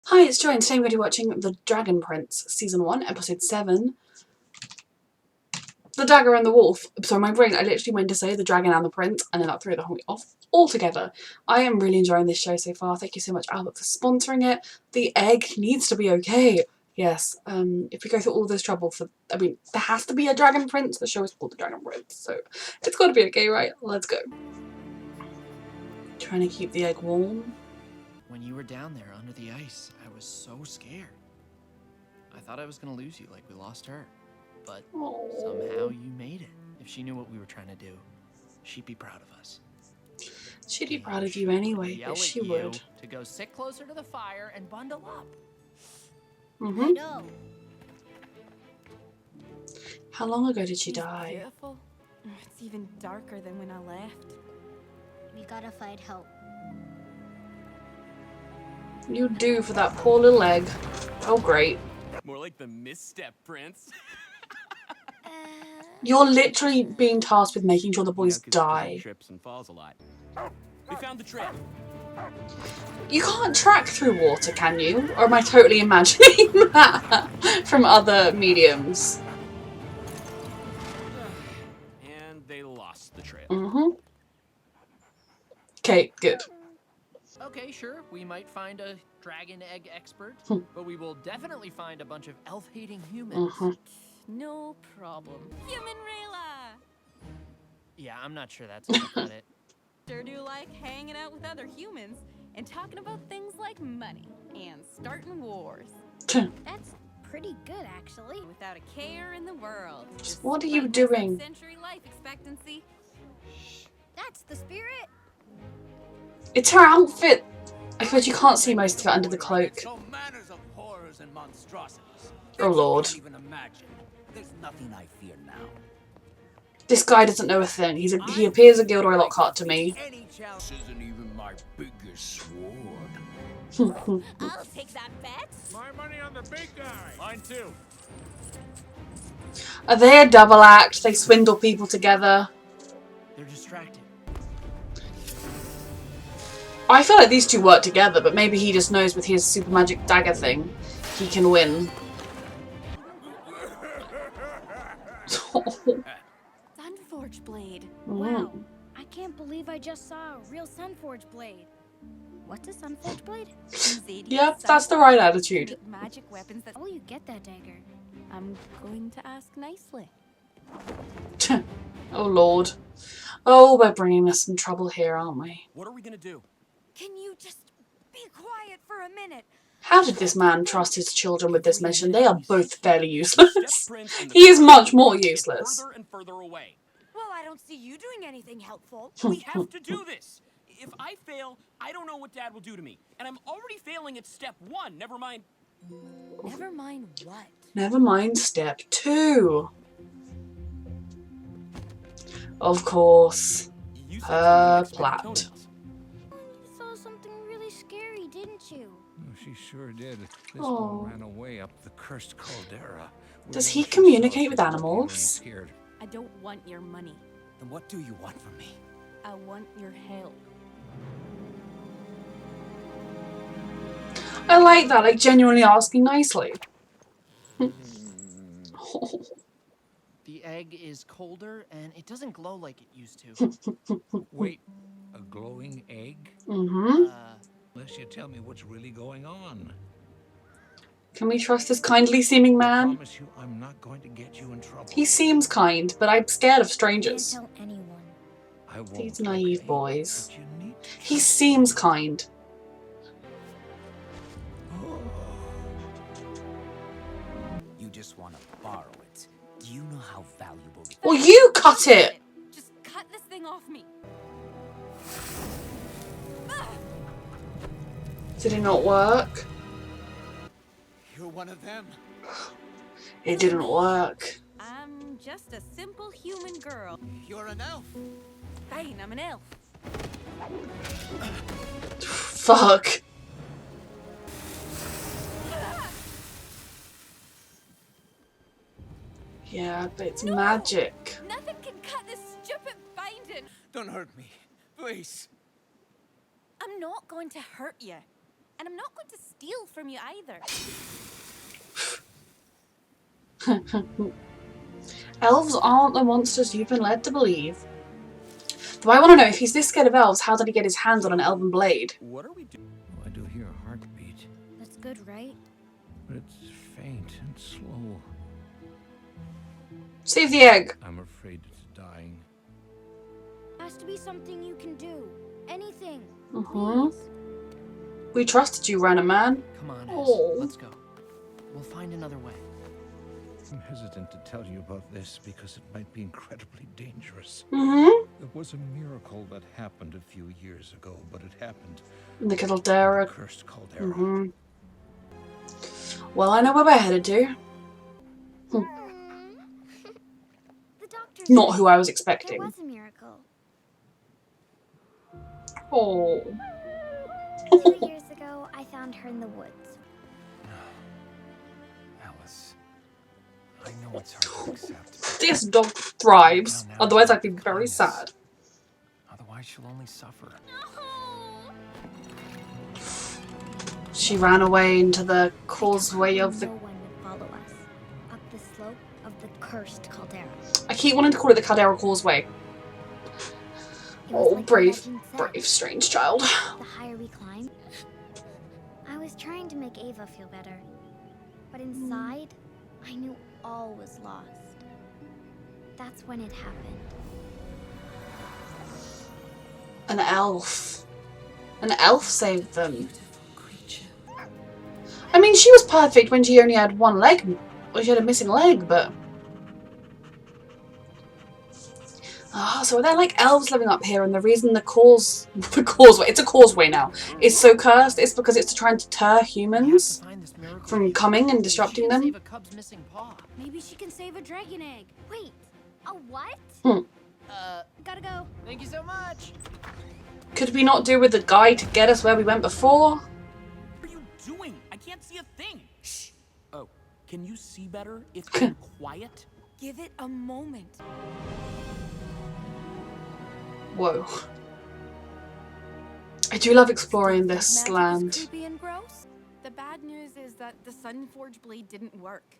Hi, it's Joy, and today we're going to be watching The Dragon Prince, Season 1, Episode 7. The Dagger and the Wolf. Sorry, my brain, I literally went to say The Dragon and the Prince, and then that threw the whole off altogether. I am really enjoying this show so far. Thank you so much, Albert, for sponsoring it. The egg needs to be okay. Yes, if we go through all this trouble for... I mean, there has to be a Dragon Prince. The show is called The Dragon Prince, so it's got to be okay, right? Let's go. Trying to keep the egg warm. When you were down there under the ice, I was so scared. I thought I was gonna lose you like we lost her. But somehow you made it. If she knew what we were trying to do, she'd be proud of us. She'd be proud of you anyway, yes she would. To go sit closer to the fire and bundle up. I know. How long ago did she die? Beautiful. It's even darker than when I left. We gotta find help. You do for that poor little egg. Oh, great. More like the misstep, Prince. You're literally being tasked with making sure the boys die. Trips and falls a lot. We found the trip. You can't track through water, can you? Or am I totally imagining that from other mediums? And they lost the trip. Okay, good. Okay, sure, we might find a dragon egg expert, but we will definitely find a bunch of elf-hating humans. No problem. Human Rayla! Yeah, I'm not sure that's gonna cut it. Sure do like hanging out with other humans and talking about things like money and starting wars. That's pretty good, actually. Without a care in the world. What are you doing? Century life expectancy. That's the spirit. It's her outfit! I suppose you can't see most of it under the cloak. Manners of horrors and monstrosities. Oh lord. Can't even imagine. There's nothing I fear now. This guy doesn't know a thing. He appears a Gilderoy Lockhart to me. Any challenge isn't even my biggest sword. I'll take that bet. My money on the big guy. Mine too. Are they a double act? They swindle people together. They're distracted. I feel like these two work together, but maybe he just knows with his super magic dagger thing, he can win. Sunforge blade. Wow. I can't believe I just saw a real Sunforge blade. What's a Sunforge blade? Yep, that's the right attitude. Magic weapons that... How will you get that dagger? I'm going to ask nicely. Oh lord. Oh, we're bringing us some trouble here, aren't we? What are we gonna do? Can you just be quiet for a minute? How did this man trust his children with this mission? They are both fairly useless. He is much more useless. Further and further away. Well, I don't see you doing anything helpful. We have to do this. If I fail, I don't know what Dad will do to me. And I'm already failing at step 1. Never mind. Never mind what? Never mind step 2. Of course. You said Her something plat. toenails. You saw something really scary, didn't you? She sure did. This Oh. one ran away up the cursed Calderra. Does Wherever he she communicate saw with something animals? scared. I don't want your money. Then what do you want from me? I want your help. I like that, like genuinely asking nicely. The egg is colder and it doesn't glow like it used to. Wait, a glowing egg? Mm-hmm. Unless you tell me what's really going on. Can we trust this kindly seeming I man? promise you, I'm not going to get you in trouble. He seems kind, but I'm scared of Can't strangers. tell anyone. I won't, These naive okay? boys. But you need to He trust seems kind. You just want to borrow it. Do you know how valuable it is? Well, you cut it! Just cut this thing off me. Did it not work? You're one of them. It didn't work. I'm just a simple human girl. You're an elf. Fine, I'm an elf. Fuck. Yeah, but it's magic. Nothing can cut this stupid binding. Don't hurt me. Please. I'm not going to hurt you. And I'm not going to steal from you either. Elves aren't the monsters you've been led to believe. Though I want to know, if he's this scared of elves, how did he get his hands on an elven blade? What are we doing? Oh, I do hear a heartbeat, That's good, right? but it's faint and slow. Save the egg. I'm afraid it's dying. Has to be something you can do. Anything. Mhm. Please. We trusted you, Rana man. Come on, Oh. Ez. Let's go. We'll find another way. I'm hesitant to tell you about this because it might be incredibly dangerous. Mhm. There was a miracle that happened a few years ago, but it happened The at the Calderra. cursed Calderra. Mhm. Well, I know where we're headed to. The doctor's Not right. who I was There expecting. was a miracle. Oh. 2 years ago, I found her in the woods. Alice, I know it's hard to accept. This dog thrives. Otherwise, I'd be very sad. Otherwise, she'll only suffer. She ran away into the causeway of the... No one would follow us. Up the slope of the cursed Calderra. I keep wanting to call it the Calderra Causeway. It was Oh, like the brave, legend said. brave, strange child. The higher we climb, I was trying to make Ava feel better. But inside, I knew all was lost. That's when it happened. An elf. An elf saved them. I mean, she was perfect when she only had one leg. Well, she had a missing leg, but... Ah, so are there like elves living up here, and the reason the causeway, it's a causeway now, is so cursed, it's because it's trying to deter We have to humans find this miracle from egg. coming and She disrupting can them. save a cub's missing paw. Maybe she can save a dragon egg. Wait, a what? Gotta go. Thank you so much. Could we not do with the guy to get us where we went before? What are you doing? I can't see a thing. Shh. Oh, can you see better if I'm quiet? Give it a moment. Whoa. I do love exploring Magic this is land. creepy and gross. The bad news is that the Sunforge blade didn't work.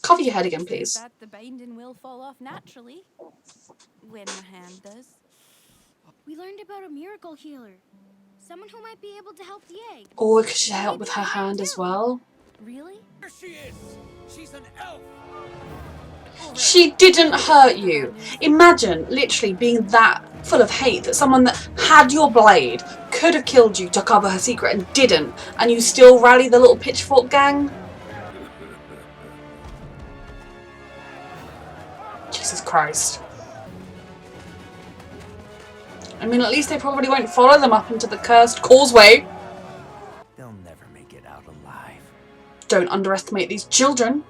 Cover your head again, Says please. that the binding will fall off naturally when the hand does. We learned about a miracle healer. Someone who might be able to help the egg. Or could she help with her hand as well? Really? There she is. She's an elf. She didn't hurt you. Imagine literally being that full of hate that someone that had your blade could have killed you to cover her secret and didn't, and you still rally the little pitchfork gang. Jesus Christ. I mean, at least they probably won't follow them up into the cursed causeway. They'll never make it out alive. Don't underestimate these children.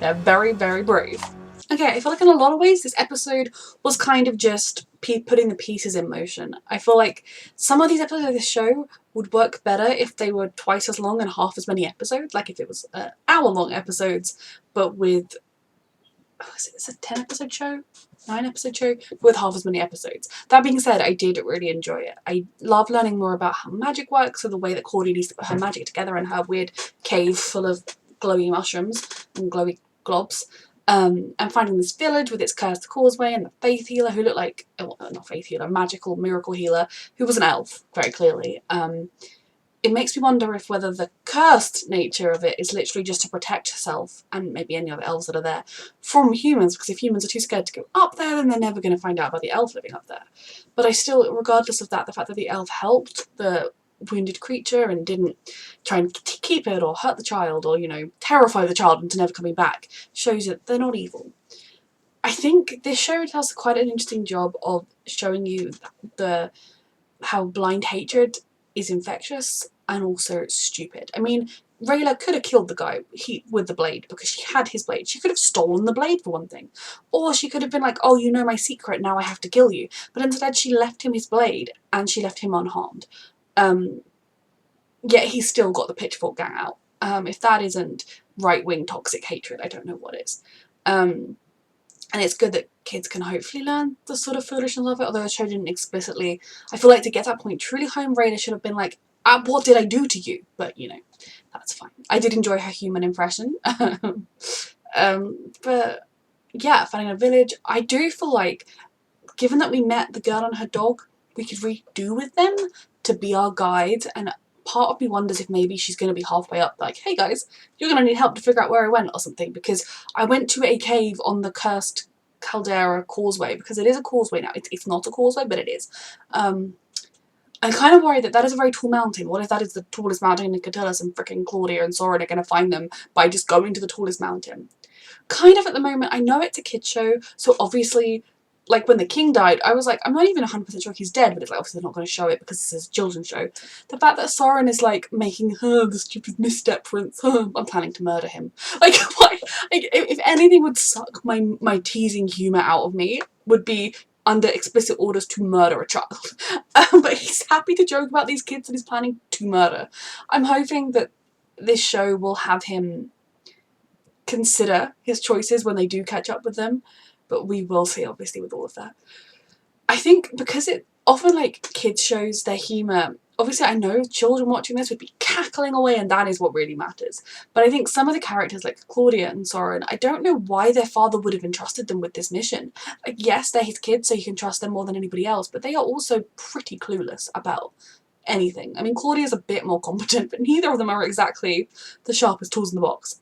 They're very, very brave. Okay, I feel like in a lot of ways this episode was kind of just putting the pieces in motion. I feel like some of these episodes of this show would work better if they were twice as long and half as many episodes. Like if it was hour-long episodes, but with... Oh, is it a 10-episode show? 9-episode show? With half as many episodes. That being said, I did really enjoy it. I love learning more about how magic works, or the way that Cordy needs to put her magic together in her weird cave full of glowy mushrooms and glowy globs. And finding this village with its cursed causeway and the faith healer who looked like, well, not faith healer, magical miracle healer, who was an elf, very clearly. It makes me wonder if whether the cursed nature of it is literally just to protect herself and maybe any other elves that are there from humans, because if humans are too scared to go up there, then they're never going to find out about the elf living up there. But I still, regardless of that, the fact that the elf helped the wounded creature and didn't try and keep it or hurt the child or, you know, terrify the child into never coming back shows that they're not evil. I think this show does quite an interesting job of showing you how blind hatred is infectious and also stupid. I mean, Rayla could have killed the guy with the blade because she had his blade. She could have stolen the blade for one thing. Or she could have been like, oh, you know my secret, now I have to kill you. But instead she left him his blade and she left him unharmed. Yet he's still got the pitchfork gang out. If that isn't right-wing toxic hatred, I don't know what is. And it's good that kids can hopefully learn the sort of foolishness of it, although the show didn't explicitly. I feel like to get to that point truly home, Rayla should have been like, what did I do to you? But, you know, that's fine. I did enjoy her human impression. But yeah, finding a village. I do feel like, given that we met the girl and her dog, we could really do with them to be our guide. And part of me wonders if maybe she's going to be halfway up, like, hey guys, you're going to need help to figure out where I went or something, because I went to a cave on the cursed Calderra Causeway, because it is a causeway now. It's not a causeway, but it is. I'm kind of worried that that is a very tall mountain. What if that is the tallest mountain in Catullus and frickin' Claudia and Soren are going to find them by just going to the tallest mountain? Kind of at the moment, I know it's a kid's show, so obviously, like when the king died, I was like, I'm not even 100% sure he's dead, but it's like, obviously they're not going to show it because this is a children's show. The fact that Soren is like making her the stupid misstep prince, I'm planning to murder him. Like, why? Like, if anything would suck my teasing humour out of me, would be under explicit orders to murder a child. But he's happy to joke about these kids and he's planning to murder. I'm hoping that this show will have him consider his choices when they do catch up with them, but we will see, obviously, with all of that. I think because it often, like, kids shows, their humour, obviously I know children watching this would be cackling away and that is what really matters, but I think some of the characters like Claudia and Soren, I don't know why their father would have entrusted them with this mission. Like, yes, they're his kids, so you can trust them more than anybody else, but they are also pretty clueless about anything. I mean, Claudia's a bit more competent, but neither of them are exactly the sharpest tools in the box.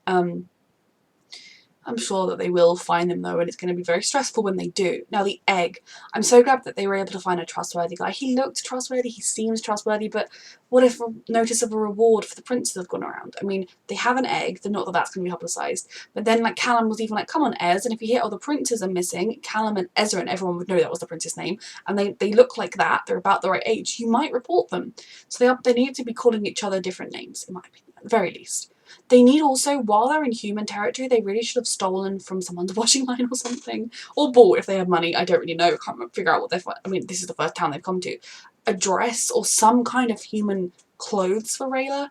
I'm sure that they will find them though, and it's going to be very stressful when they do. Now, the egg. I'm so glad that they were able to find a trustworthy guy. He looked trustworthy, he seems trustworthy, but what if a notice of a reward for the princes have gone around? I mean, they have an egg, not that that's going to be publicised, but then like Callum was even like, come on, Ez, and if you hear, oh, the princes are missing, Callum and Ezra and everyone would know that was the prince's name, and they look like that, they're about the right age, you might report them. So they need to be calling each other different names, in my opinion, at the very least. They need also, while they're in human territory, they really should have stolen from someone's washing line or something. Or bought if they have money. I don't really know. I can't figure out what they've... I mean, this is the first town they've come to. A dress or some kind of human clothes for Rayla.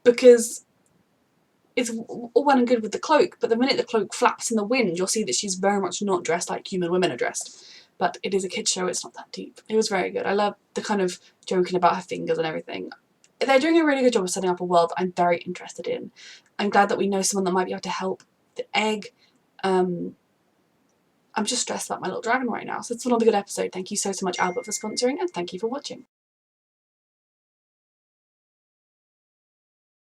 Because it's all well and good with the cloak, but the minute the cloak flaps in the wind, you'll see that she's very much not dressed like human women are dressed. But it is a kid's show, it's not that deep. It was very good. I love the kind of joking about her fingers and everything. They're doing a really good job of setting up a world I'm very interested in. I'm glad that we know someone that might be able to help the egg. I'm just stressed about my little dragon right now. So it's another good episode. Thank you so much, Albert, for sponsoring, and thank you for watching.